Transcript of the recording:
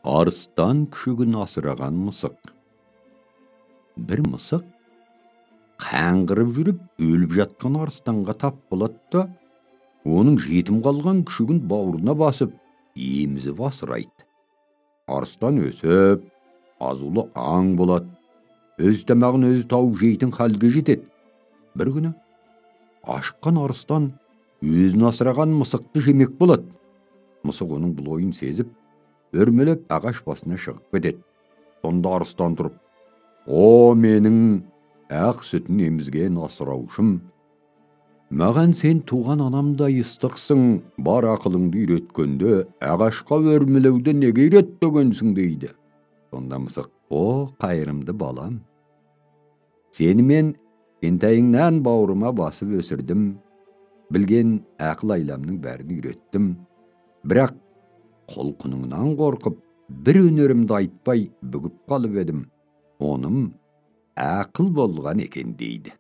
Арыстан күшігін асыраған мысық. Бір мысық қаңғырып жүріп өліп жатқан арыстанға тап болады да, оның жетім қалған күшігін бауырына басып, емізіп асырайды. Арыстан өсіп, азулы аң болады. Өз тамағын өзі тауып жейтін халге жетеді. Бір күні ашыққан арыстан өзін асыраған мысықты жемек болады. Мысық оның бұл ойын сезіп, өрмелеп ағаш басына шығып кетеді. Сонда арыстан тұрып: "О, менің ақ сүтін емізген асыраушым, маған сен туған анамдай ыстықсың, бар ақылыңды үйреткенде ағашқа өрмелеуді неге үйретпегенсің?" дейді. Сонда мысық: "О, қайырымды балам, сені мен кішкентайыңнан бауырыма басып өсірдім, білген ақыл айламның бәрін үйреттім. Бірақ құлқыныңнан қорқып, бір өнерімді айтпай бүгіп қалып едім. Оным ақыл болған екен" дейді.